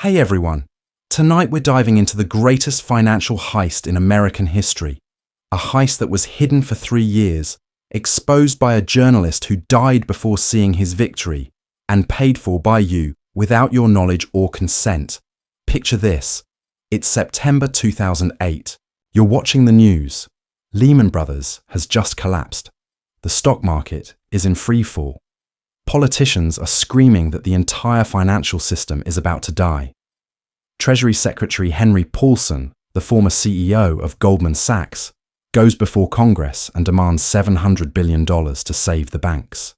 Hey everyone! Tonight we're diving into the greatest financial heist in American history. A heist that was hidden for 3 years, exposed by a journalist who died before seeing his victory, and paid for by you without your knowledge or consent. Picture this. It's September 2008. You're watching the news. Lehman Brothers has just collapsed. The stock market is in free fall. Politicians are screaming that the entire financial system is about to die. Treasury Secretary Henry Paulson, the former CEO of Goldman Sachs, goes before Congress and demands $700 billion to save the banks.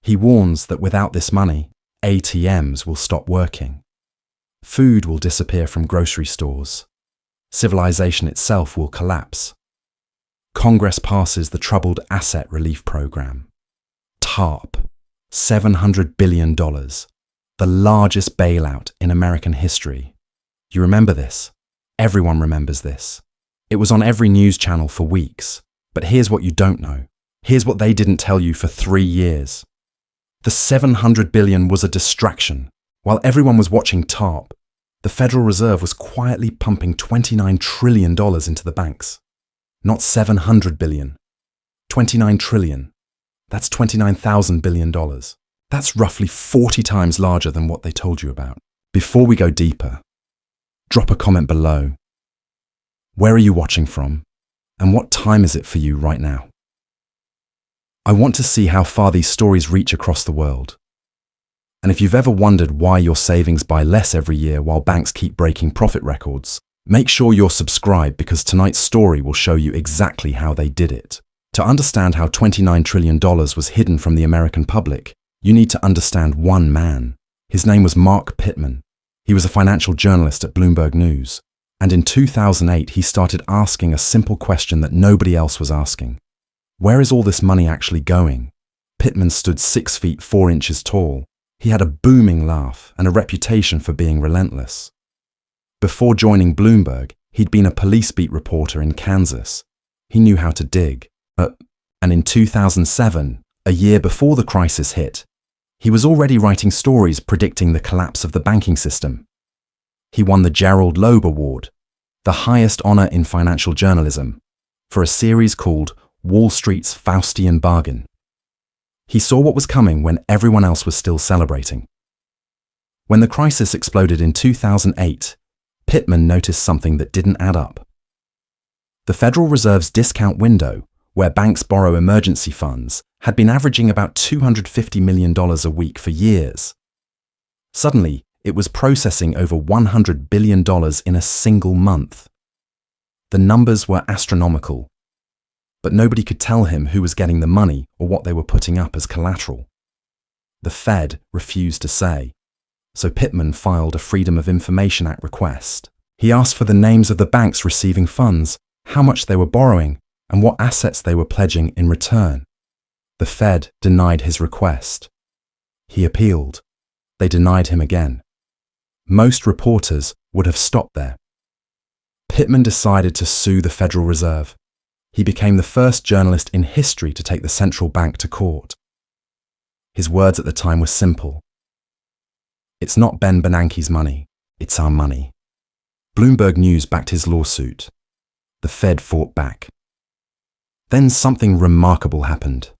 He warns that without this money, ATMs will stop working. Food will disappear from grocery stores. Civilization itself will collapse. Congress passes the Troubled Asset Relief Program. TARP. $700 billion, the largest bailout in American history. You remember this? Everyone remembers this. It was on every news channel for weeks. But here's what you don't know. Here's what they didn't tell you for 3 years. The $700 billion was a distraction. While everyone was watching TARP, the Federal Reserve was quietly pumping $29 trillion into the banks. Not $700 billion. $29 trillion. That's $29,000 billion. That's roughly 40 times larger than what they told you about. Before we go deeper, drop a comment below. Where are you watching from? And what time is it for you right now? I want to see how far these stories reach across the world. And if you've ever wondered why your savings buy less every year while banks keep breaking profit records, make sure you're subscribed because tonight's story will show you exactly how they did it. To understand how $29 trillion was hidden from the American public, you need to understand one man. His name was Mark Pittman. He was a financial journalist at Bloomberg News. And in 2008, he started asking a simple question that nobody else was asking. Where is all this money actually going? Pittman stood 6 feet 4 inches tall. He had a booming laugh and a reputation for being relentless. Before joining Bloomberg, he'd been a police beat reporter in Kansas. He knew how to dig. And in 2007, a year before the crisis hit, he was already writing stories predicting the collapse of the banking system. He won the Gerald Loeb Award, the highest honor in financial journalism, for a series called Wall Street's Faustian Bargain. He saw what was coming when everyone else was still celebrating. When the crisis exploded in 2008, Pittman noticed something that didn't add up. The Federal Reserve's discount window, where banks borrow emergency funds, had been averaging about $250 million a week for years. Suddenly, it was processing over $100 billion in a single month. The numbers were astronomical, but nobody could tell him who was getting the money or what they were putting up as collateral. The Fed refused to say, so Pittman filed a Freedom of Information Act request. He asked for the names of the banks receiving funds, how much they were borrowing, and what assets they were pledging in return. The Fed denied his request. He appealed. They denied him again. Most reporters would have stopped there. Pittman decided to sue the Federal Reserve. He became the first journalist in history to take the central bank to court. His words at the time were simple. It's not Ben Bernanke's money, it's our money. Bloomberg News backed his lawsuit. The Fed fought back. Then something remarkable happened.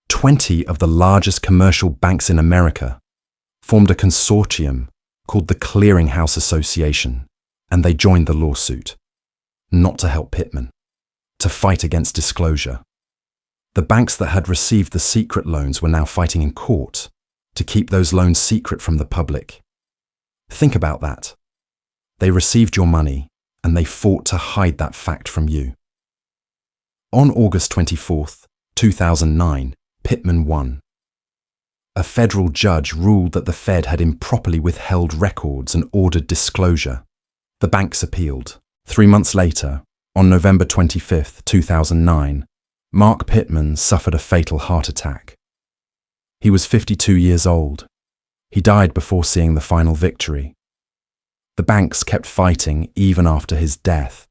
20 of the largest commercial banks in America formed a consortium called the Clearinghouse Association, and they joined the lawsuit. Not to help Pittman, to fight against disclosure. The banks that had received the secret loans were now fighting in court to keep those loans secret from the public. Think about that. They received your money, and they fought to hide that fact from you. On August 24, 2009, Pittman won. A federal judge ruled that the Fed had improperly withheld records and ordered disclosure. The banks appealed. 3 months later, on November 25, 2009, Mark Pittman suffered a fatal heart attack. He was 52 years old. He died before seeing the final victory. The banks kept fighting even after his death.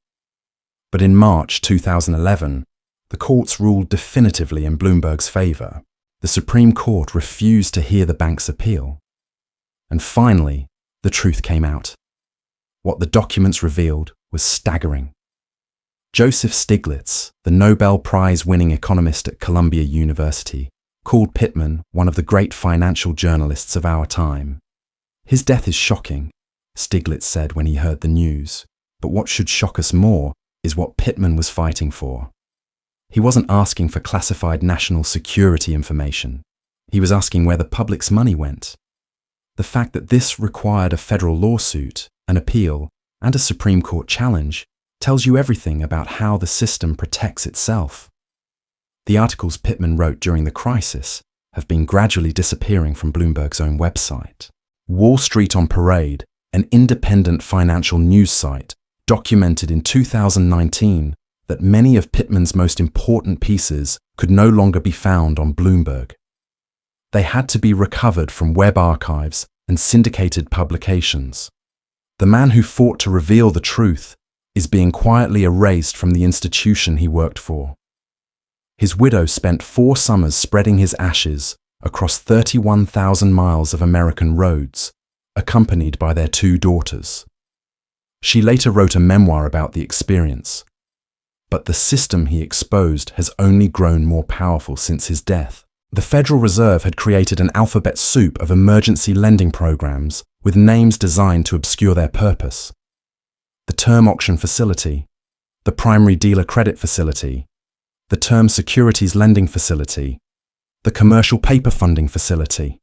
But in March 2011, the courts ruled definitively in Bloomberg's favor. The Supreme Court refused to hear the bank's appeal. And finally, the truth came out. What the documents revealed was staggering. Joseph Stiglitz, the Nobel Prize-winning economist at Columbia University, called Pittman one of the great financial journalists of our time. His death is shocking, Stiglitz said when he heard the news. But what should shock us more is what Pittman was fighting for. He wasn't asking for classified national security information. He was asking where the public's money went. The fact that this required a federal lawsuit, an appeal, and a Supreme Court challenge tells you everything about how the system protects itself. The articles Pittman wrote during the crisis have been gradually disappearing from Bloomberg's own website. Wall Street on Parade, an independent financial news site, documented in 2019 that many of Pittman's most important pieces could no longer be found on Bloomberg. They had to be recovered from web archives and syndicated publications. The man who fought to reveal the truth is being quietly erased from the institution he worked for. His widow spent 4 summers spreading his ashes across 31,000 miles of American roads, accompanied by their 2 daughters. She later wrote a memoir about the experience. But the system he exposed has only grown more powerful since his death. The Federal Reserve had created an alphabet soup of emergency lending programs with names designed to obscure their purpose. The Term Auction Facility, the Primary Dealer Credit Facility, the Term Securities Lending Facility, the Commercial Paper Funding Facility,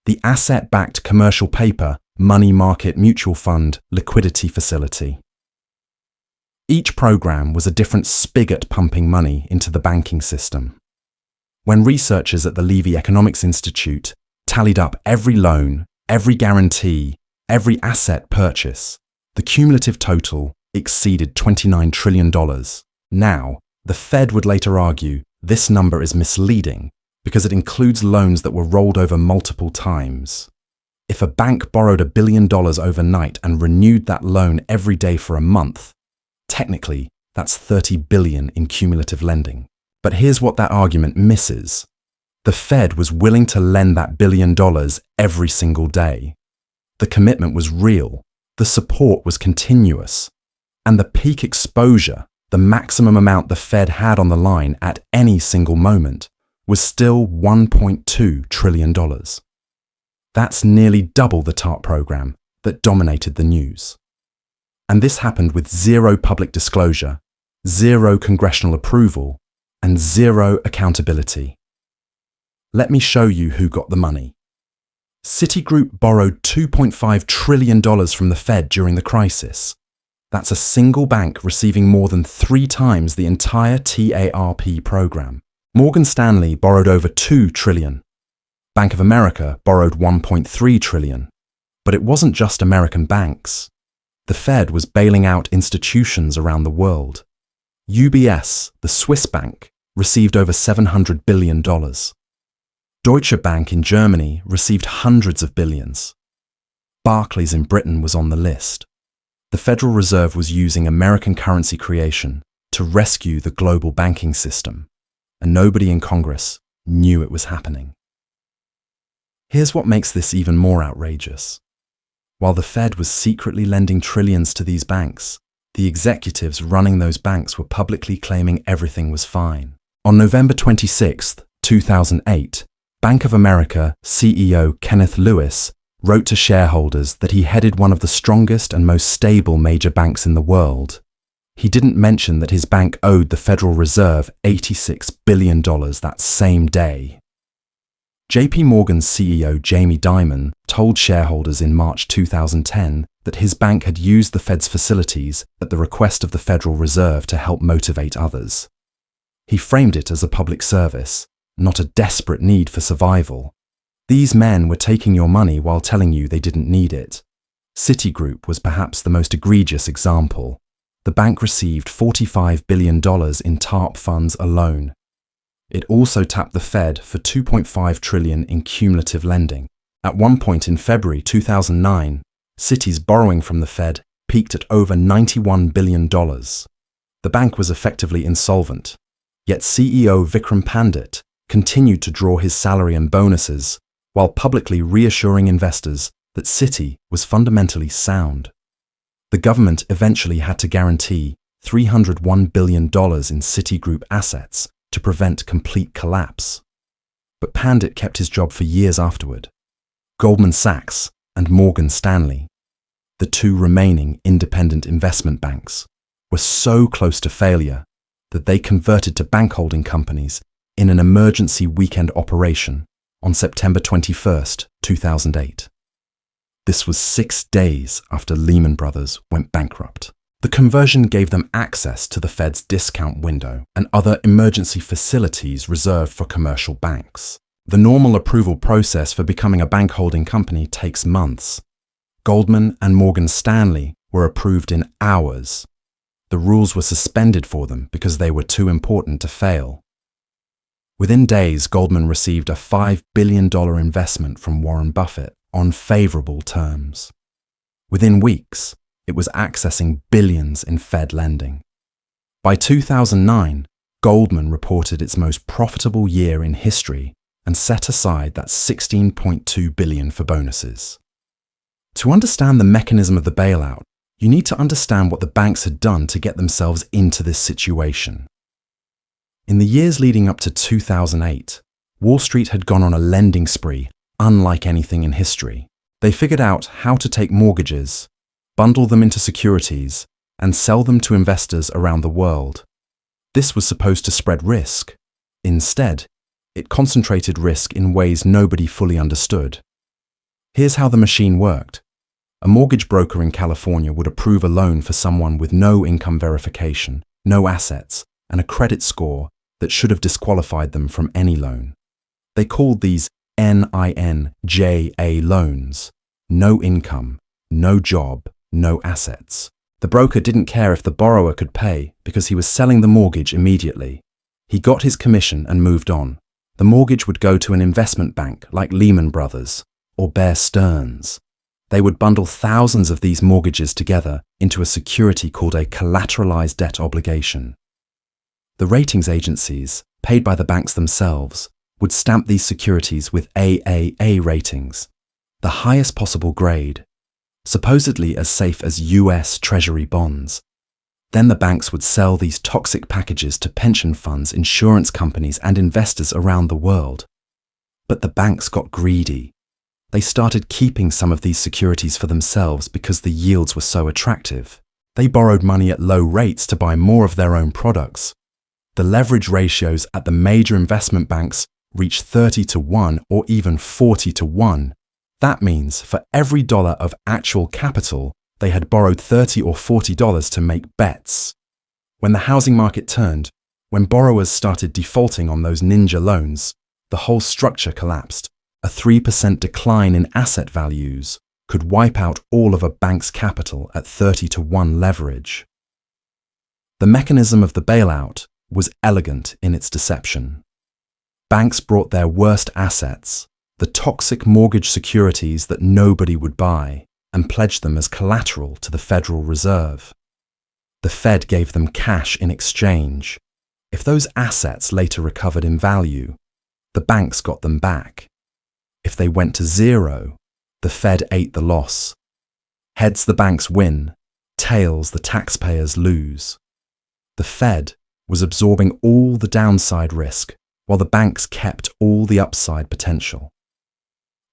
the Asset-Backed Commercial Paper Money Market Mutual Fund Liquidity Facility. Each program was a different spigot pumping money into the banking system. When researchers at the Levy Economics Institute tallied up every loan, every guarantee, every asset purchase, the cumulative total exceeded $29 trillion. Now, the Fed would later argue this number is misleading because it includes loans that were rolled over multiple times. If a bank borrowed $1 billion overnight and renewed that loan every day for a month, technically, that's $30 billion in cumulative lending. But here's what that argument misses. The Fed was willing to lend that $1 billion every single day. The commitment was real. The support was continuous. And the peak exposure, the maximum amount the Fed had on the line at any single moment, was still $1.2 trillion. That's nearly double the TARP program that dominated the news. And this happened with 0 public disclosure, 0 congressional approval, and 0 accountability. Let me show you who got the money. Citigroup borrowed $2.5 trillion from the Fed during the crisis. That's a single bank receiving more than 3 times the entire TARP program. Morgan Stanley borrowed over $2 trillion. Bank of America borrowed $1.3 trillion. But it wasn't just American banks. The Fed was bailing out institutions around the world. UBS, the Swiss bank, received over $700 billion. Deutsche Bank in Germany received hundreds of billions. Barclays in Britain was on the list. The Federal Reserve was using American currency creation to rescue the global banking system, and nobody in Congress knew it was happening. Here's what makes this even more outrageous. While the Fed was secretly lending trillions to these banks, the executives running those banks were publicly claiming everything was fine. On November 26, 2008, Bank of America CEO Kenneth Lewis wrote to shareholders that he headed one of the strongest and most stable major banks in the world. He didn't mention that his bank owed the Federal Reserve $86 billion that same day. JP Morgan's CEO Jamie Dimon told shareholders in March 2010 that his bank had used the Fed's facilities at the request of the Federal Reserve to help motivate others. He framed it as a public service, not a desperate need for survival. These men were taking your money while telling you they didn't need it. Citigroup was perhaps the most egregious example. The bank received $45 billion in TARP funds alone. It also tapped the Fed for $2.5 trillion in cumulative lending. At one point in February 2009, Citi's borrowing from the Fed peaked at over $91 billion. The bank was effectively insolvent, yet CEO Vikram Pandit continued to draw his salary and bonuses while publicly reassuring investors that Citi was fundamentally sound. The government eventually had to guarantee $301 billion in Citigroup assets to prevent complete collapse. But Pandit kept his job for years afterward. Goldman Sachs and Morgan Stanley, the two remaining independent investment banks, were so close to failure that they converted to bank holding companies in an emergency weekend operation on September 21, 2008. This was 6 days after Lehman Brothers went bankrupt. The conversion gave them access to the Fed's discount window and other emergency facilities reserved for commercial banks. The normal approval process for becoming a bank holding company takes months. Goldman and Morgan Stanley were approved in hours. The rules were suspended for them because they were too important to fail. Within days, Goldman received a $5 billion investment from Warren Buffett on favorable terms. Within weeks, it was accessing billions in Fed lending. By 2009, Goldman reported its most profitable year in history and set aside that $16.2 billion for bonuses. To understand the mechanism of the bailout, you need to understand what the banks had done to get themselves into this situation. In the years leading up to 2008, Wall Street had gone on a lending spree unlike anything in history. They figured out how to take mortgages, bundle them into securities, and sell them to investors around the world. This was supposed to spread risk. Instead, it concentrated risk in ways nobody fully understood. Here's how the machine worked. A mortgage broker in California would approve a loan for someone with no income verification, no assets, and a credit score that should have disqualified them from any loan. They called these NINJA loans, no income, no job, no assets. The broker didn't care if the borrower could pay because he was selling the mortgage immediately. He got his commission and moved on. The mortgage would go to an investment bank like Lehman Brothers or Bear Stearns. They would bundle thousands of these mortgages together into a security called a collateralized debt obligation. The ratings agencies, paid by the banks themselves, would stamp these securities with AAA ratings, the highest possible grade, supposedly as safe as US Treasury bonds. Then the banks would sell these toxic packages to pension funds, insurance companies, and investors around the world. But the banks got greedy. They started keeping some of these securities for themselves because the yields were so attractive. They borrowed money at low rates to buy more of their own products. The leverage ratios at the major investment banks reached 30 to 1 or even 40 to 1. That means for every dollar of actual capital, they had borrowed $30 or $40 to make bets. When the housing market turned, when borrowers started defaulting on those ninja loans, the whole structure collapsed. A 3% decline in asset values could wipe out all of a bank's capital at 30 to 1 leverage. The mechanism of the bailout was elegant in its deception. Banks brought their worst assets, the toxic mortgage securities that nobody would buy, and pledged them as collateral to the Federal Reserve. The Fed gave them cash in exchange. If those assets later recovered in value, the banks got them back. If they went to zero, the Fed ate the loss. Heads, the banks win. Tails, the taxpayers lose. The Fed was absorbing all the downside risk, while the banks kept all the upside potential.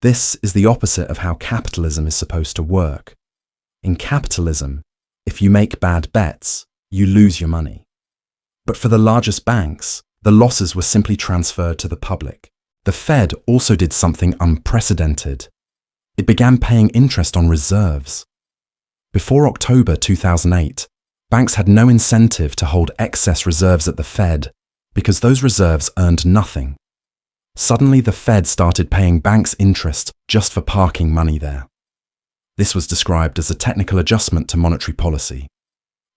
This is the opposite of how capitalism is supposed to work. In capitalism, if you make bad bets, you lose your money. But for the largest banks, the losses were simply transferred to the public. The Fed also did something unprecedented. It began paying interest on reserves. Before October 2008, banks had no incentive to hold excess reserves at the Fed because those reserves earned nothing. Suddenly, the Fed started paying banks interest just for parking money there. This was described as a technical adjustment to monetary policy.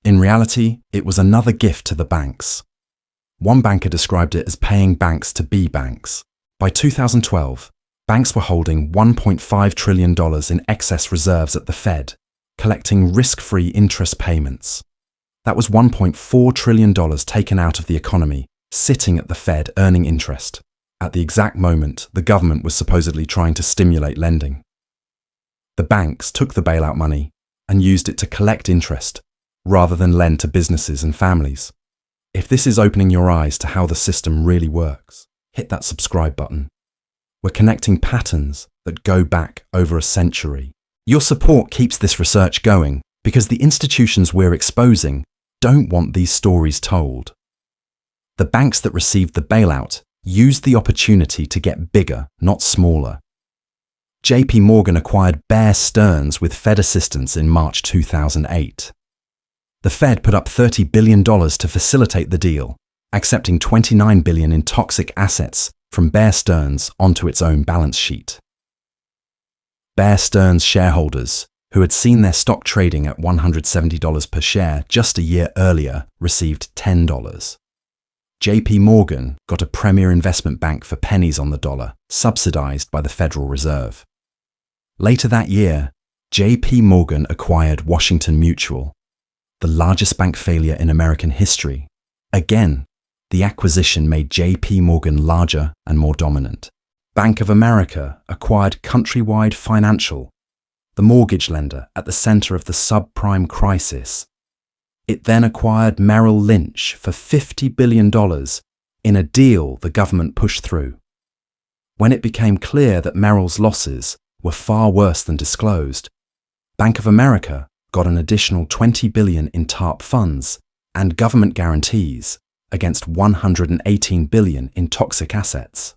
In reality, it was another gift to the banks. One banker described it as paying banks to be banks. By 2012, banks were holding $1.5 trillion in excess reserves at the Fed, collecting risk-free interest payments. That was $1.4 trillion taken out of the economy, sitting at the Fed earning interest, at the exact moment the government was supposedly trying to stimulate lending. The banks took the bailout money and used it to collect interest rather than lend to businesses and families. If this is opening your eyes to how the system really works, hit that subscribe button. We're connecting patterns that go back over a century. Your support keeps this research going because the institutions we're exposing don't want these stories told. The banks that received the bailout used the opportunity to get bigger, not smaller. JP Morgan acquired Bear Stearns with Fed assistance in March 2008. The Fed put up $30 billion to facilitate the deal, accepting $29 billion in toxic assets from Bear Stearns onto its own balance sheet. Bear Stearns shareholders, who had seen their stock trading at $170 per share just a year earlier, received $10. JP Morgan got a premier investment bank for pennies on the dollar, subsidized by the Federal Reserve. Later that year, JP Morgan acquired Washington Mutual, the largest bank failure in American history. Again, the acquisition made JP Morgan larger and more dominant. Bank of America acquired Countrywide Financial, the mortgage lender at the center of the subprime crisis. It then acquired Merrill Lynch for $50 billion in a deal the government pushed through. When it became clear that Merrill's losses were far worse than disclosed, Bank of America got an additional $20 billion in TARP funds and government guarantees against $118 billion in toxic assets.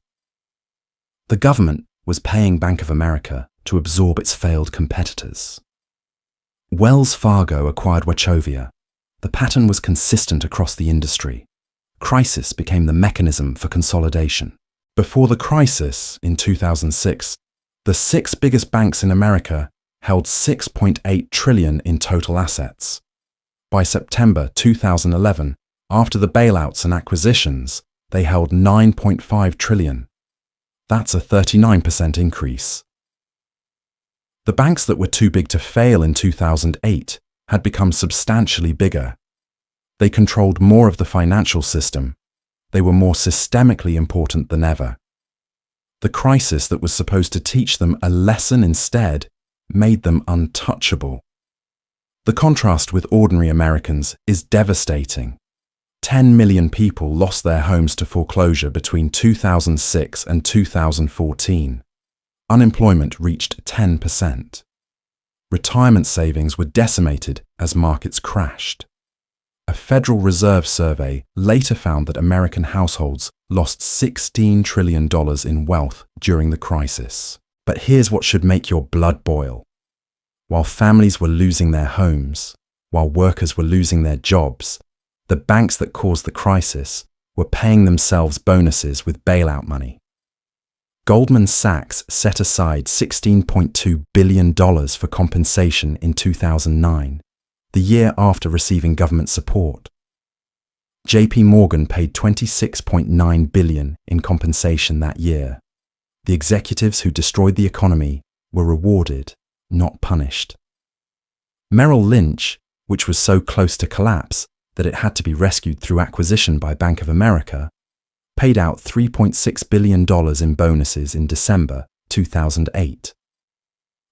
The government was paying Bank of America to absorb its failed competitors. Wells Fargo acquired Wachovia. The pattern was consistent across the industry. Crisis became the mechanism for consolidation. Before the crisis in 2006, the 6 biggest banks in America held $6.8 trillion in total assets. By September 2011, after the bailouts and acquisitions, they held $9.5 trillion. That's a 39% increase. The banks that were too big to fail in 2008 had become substantially bigger. They controlled more of the financial system. They were more systemically important than ever. The crisis that was supposed to teach them a lesson instead made them untouchable. The contrast with ordinary Americans is devastating. 10 million people lost their homes to foreclosure between 2006 and 2014. Unemployment reached 10%. Retirement savings were decimated as markets crashed. A Federal Reserve survey later found that American households lost $16 trillion in wealth during the crisis. But here's what should make your blood boil. While families were losing their homes, while workers were losing their jobs, the banks that caused the crisis were paying themselves bonuses with bailout money. Goldman Sachs set aside $16.2 billion for compensation in 2009, the year after receiving government support. JP Morgan paid $26.9 billion in compensation that year. The executives who destroyed the economy were rewarded, not punished. Merrill Lynch, which was so close to collapse that it had to be rescued through acquisition by Bank of America, paid out $3.6 billion in bonuses in December 2008.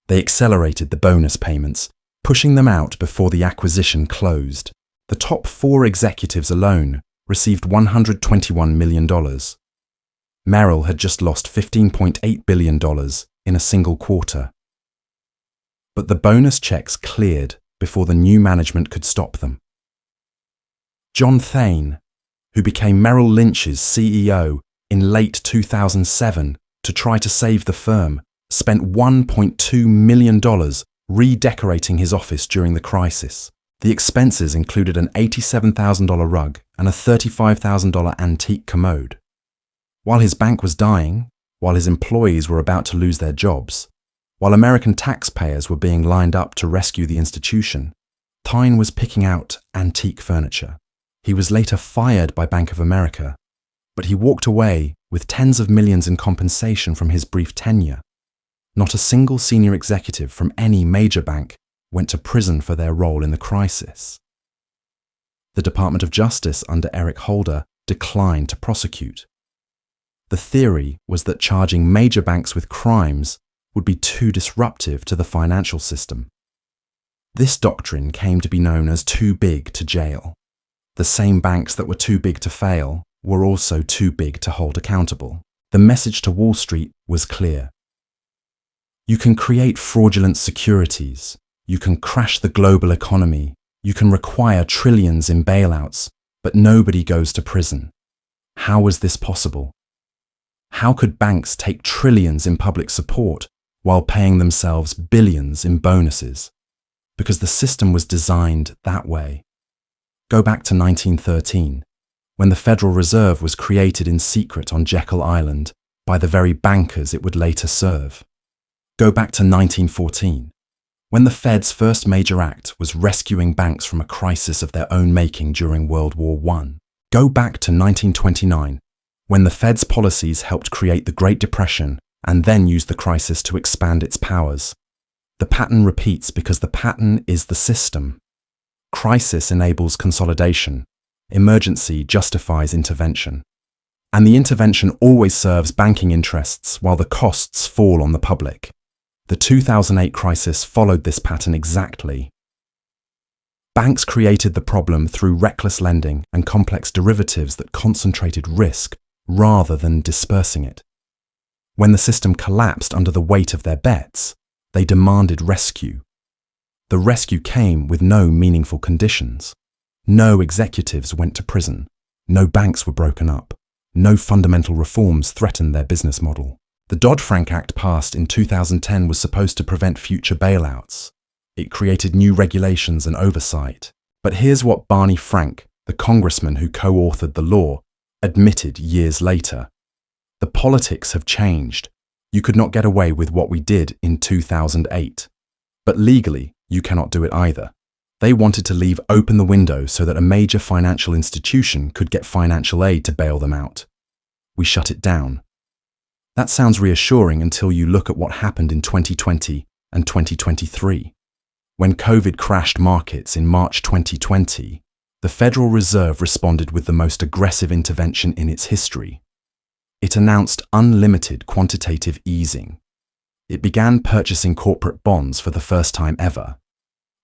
They accelerated the bonus payments, pushing them out before the acquisition closed. The top 4 executives alone received $121 million. Merrill had just lost $15.8 billion in a single quarter. But the bonus checks cleared before the new management could stop them. John Thain, who became Merrill Lynch's CEO in late 2007 to try to save the firm, spent $1.2 million redecorating his office during the crisis. The expenses included an $87,000 rug and a $35,000 antique commode. While his bank was dying, while his employees were about to lose their jobs, while American taxpayers were being lined up to rescue the institution, Thain was picking out antique furniture. He was later fired by Bank of America, but he walked away with tens of millions in compensation from his brief tenure. Not a single senior executive from any major bank went to prison for their role in the crisis. The Department of Justice under Eric Holder declined to prosecute. The theory was that charging major banks with crimes would be too disruptive to the financial system. This doctrine came to be known as too big to jail. The same banks that were too big to fail were also too big to hold accountable. The message to Wall Street was clear. You can create fraudulent securities, you can crash the global economy, you can require trillions in bailouts, but nobody goes to prison. How was this possible? How could banks take trillions in public support while paying themselves billions in bonuses? Because the system was designed that way. Go back to 1913, when the Federal Reserve was created in secret on Jekyll Island by the very bankers it would later serve. Go back to 1914, when the Fed's first major act was rescuing banks from a crisis of their own making during World War I. Go back to 1929, when the Fed's policies helped create the Great Depression and then used the crisis to expand its powers. The pattern repeats because the pattern is the system. Crisis enables consolidation. Emergency justifies intervention. And the intervention always serves banking interests while the costs fall on the public. The 2008 crisis followed this pattern exactly. Banks created the problem through reckless lending and complex derivatives that concentrated risk rather than dispersing it. When the system collapsed under the weight of their bets, they demanded rescue. The rescue came with no meaningful conditions. No executives went to prison. No banks were broken up. No fundamental reforms threatened their business model. The Dodd-Frank Act passed in 2010 was supposed to prevent future bailouts. It created new regulations and oversight. But here's what Barney Frank, the congressman who co-authored the law, admitted years later. The politics have changed. You could not get away with what we did in 2008. But legally, you cannot do it either. They wanted to leave open the window so that a major financial institution could get financial aid to bail them out. We shut it down. That sounds reassuring until you look at what happened in 2020 and 2023. When COVID crashed markets in March 2020, the Federal Reserve responded with the most aggressive intervention in its history. It announced unlimited quantitative easing. It began purchasing corporate bonds for the first time ever.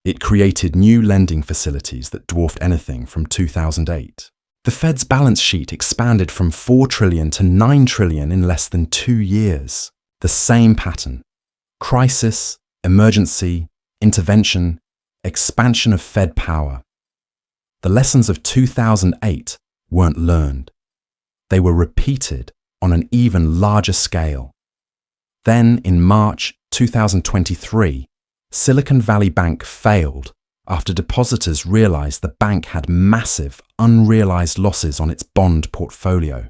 It created new lending facilities that dwarfed anything from 2008. The Fed's balance sheet expanded from $4 trillion to $9 trillion in less than 2 years. The same pattern. Crisis, emergency, intervention, expansion of Fed power. The lessons of 2008 weren't learned. They were repeated on an even larger scale. Then, in March 2023, Silicon Valley Bank failed after depositors realized the bank had massive, unrealized losses on its bond portfolio.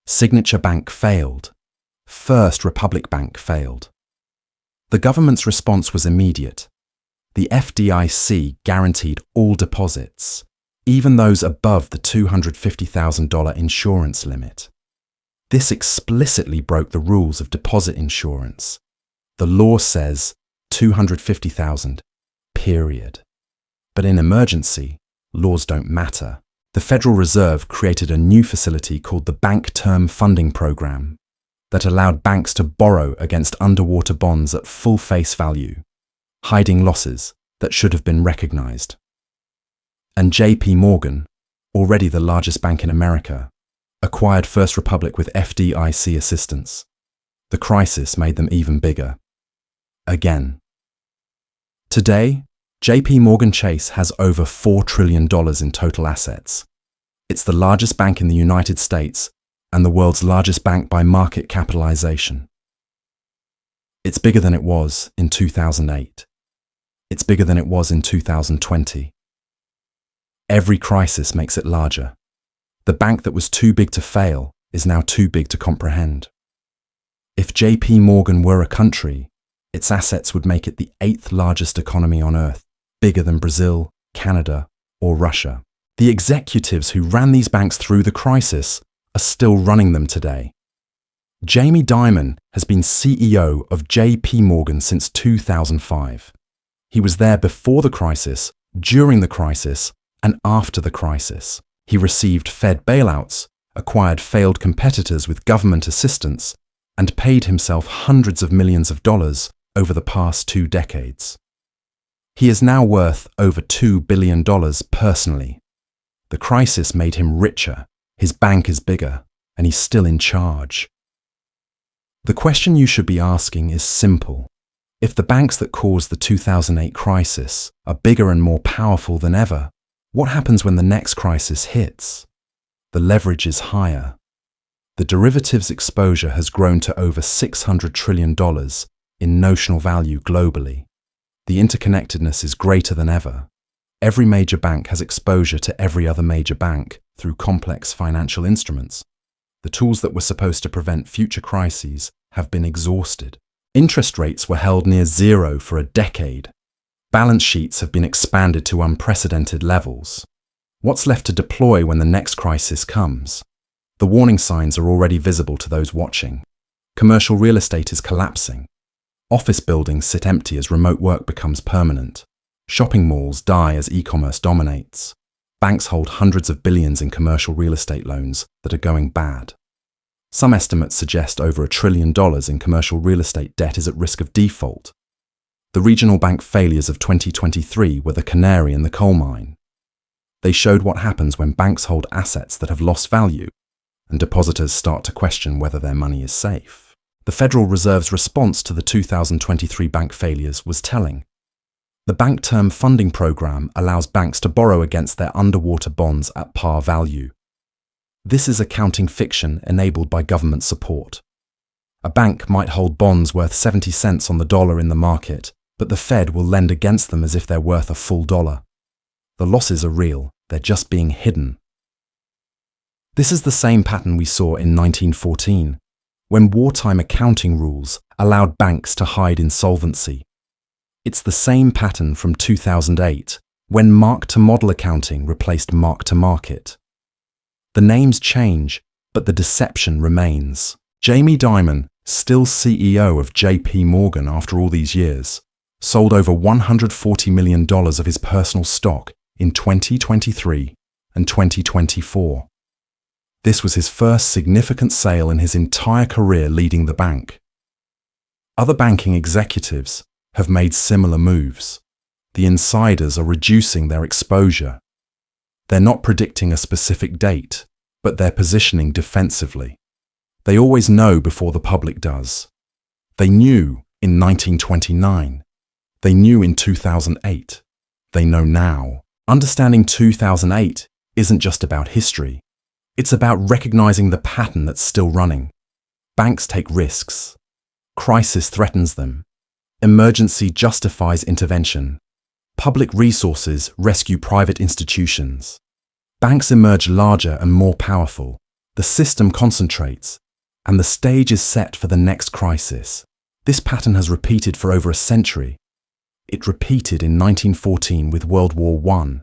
Signature Bank failed. First Republic Bank failed. The government's response was immediate. The FDIC guaranteed all deposits, even those above the $250,000 insurance limit. This explicitly broke the rules of deposit insurance. The law says $250,000, period. But in emergency, laws don't matter. The Federal Reserve created a new facility called the Bank Term Funding Program that allowed banks to borrow against underwater bonds at full face value, hiding losses that should have been recognized. And JP Morgan, already the largest bank in America, acquired First Republic with FDIC assistance. The crisis made them even bigger. Again. Today, JP Morgan Chase has over $4 trillion in total assets. It's the largest bank in the United States and the world's largest bank by market capitalization. It's bigger than it was in 2008. It's bigger than it was in 2020. Every crisis makes it larger. The bank that was too big to fail is now too big to comprehend. If JP Morgan were a country, its assets would make it the 8th largest economy on Earth, bigger than Brazil, Canada, or Russia. The executives who ran these banks through the crisis are still running them today. Jamie Dimon has been CEO of JP Morgan since 2005. He was there before the crisis, during the crisis, and after the crisis. He received Fed bailouts, acquired failed competitors with government assistance, and paid himself hundreds of millions of dollars over the past 2 decades. He is now worth over $2 billion personally. The crisis made him richer, his bank is bigger, and he's still in charge. The question you should be asking is simple. If the banks that caused the 2008 crisis are bigger and more powerful than ever, what happens when the next crisis hits? The leverage is higher. The derivatives exposure has grown to over $600 trillion in notional value globally. The interconnectedness is greater than ever. Every major bank has exposure to every other major bank through complex financial instruments. The tools that were supposed to prevent future crises have been exhausted. Interest rates were held near zero for a decade. Balance sheets have been expanded to unprecedented levels. What's left to deploy when the next crisis comes? The warning signs are already visible to those watching. Commercial real estate is collapsing. Office buildings sit empty as remote work becomes permanent. Shopping malls die as e-commerce dominates. Banks hold hundreds of billions in commercial real estate loans that are going bad. Some estimates suggest over $1 trillion in commercial real estate debt is at risk of default. The regional bank failures of 2023 were the canary in the coal mine. They showed what happens when banks hold assets that have lost value, and depositors start to question whether their money is safe. The Federal Reserve's response to the 2023 bank failures was telling. The Bank Term Funding Program allows banks to borrow against their underwater bonds at par value. This is accounting fiction enabled by government support. A bank might hold bonds worth 70 cents on the dollar in the market, but the Fed will lend against them as if they're worth a full dollar. The losses are real, they're just being hidden. This is the same pattern we saw in 1914, when wartime accounting rules allowed banks to hide insolvency. It's the same pattern from 2008, when mark-to-model accounting replaced mark-to-market. The names change, but the deception remains. Jamie Dimon, still CEO of JP Morgan after all these years, sold over $140 million of his personal stock in 2023 and 2024. This was his first significant sale in his entire career leading the bank. Other banking executives have made similar moves. The insiders are reducing their exposure. They're not predicting a specific date, but they're positioning defensively. They always know before the public does. They knew in 1929. They knew in 2008. They know now. Understanding 2008 isn't just about history. It's about recognizing the pattern that's still running. Banks take risks. Crisis threatens them. Emergency justifies intervention. Public resources rescue private institutions. Banks emerge larger and more powerful. The system concentrates, and the stage is set for the next crisis. This pattern has repeated for over a century. It repeated in 1914 with World War I.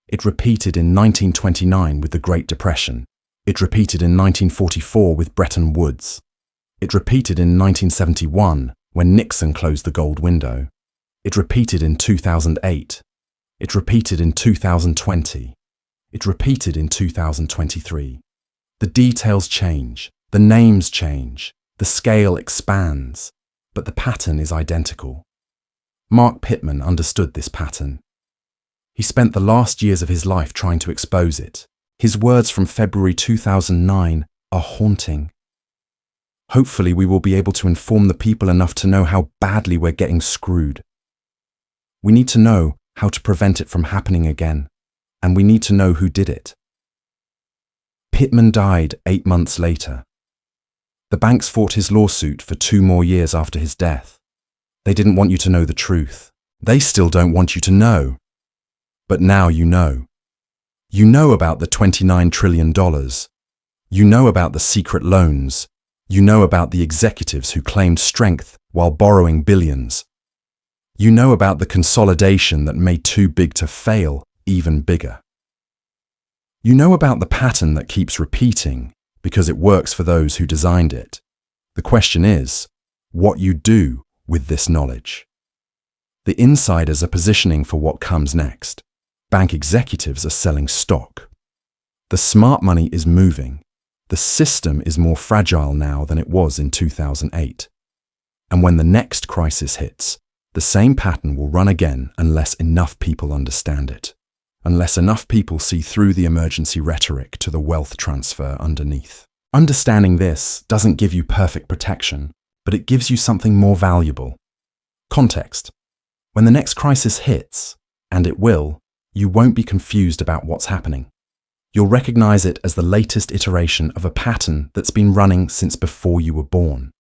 It repeated in 1929 with the Great Depression. It repeated in 1944 with Bretton Woods. It repeated in 1971 when Nixon closed the gold window. It repeated in 2008. It repeated in 2020. It repeated in 2023. The details change, the names change, the scale expands, but the pattern is identical. Mark Pittman understood this pattern. He spent the last years of his life trying to expose it. His words from February 2009 are haunting. Hopefully we will be able to inform the people enough to know how badly we're getting screwed. We need to know how to prevent it from happening again, and we need to know who did it. Pittman died 8 months later. The banks fought his lawsuit for 2 more years after his death. They didn't want you to know the truth. They still don't want you to know. But now you know. You know about the $29 trillion. You know about the secret loans. You know about the executives who claimed strength while borrowing billions. You know about the consolidation that made too big to fail even bigger. You know about the pattern that keeps repeating because it works for those who designed it. The question is, what you do with this knowledge. The insiders are positioning for what comes next. Bank executives are selling stock. The smart money is moving. The system is more fragile now than it was in 2008. And when the next crisis hits, the same pattern will run again unless enough people understand it, unless enough people see through the emergency rhetoric to the wealth transfer underneath. Understanding this doesn't give you perfect protection, but it gives you something more valuable. Context. When the next crisis hits, and it will, you won't be confused about what's happening. You'll recognize it as the latest iteration of a pattern that's been running since before you were born.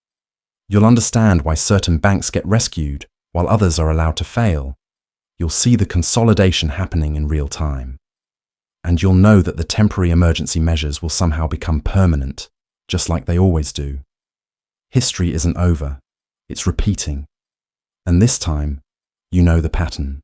You'll understand why certain banks get rescued while others are allowed to fail. You'll see the consolidation happening in real time. And you'll know that the temporary emergency measures will somehow become permanent, just like they always do. History isn't over, it's repeating. And this time, you know the pattern.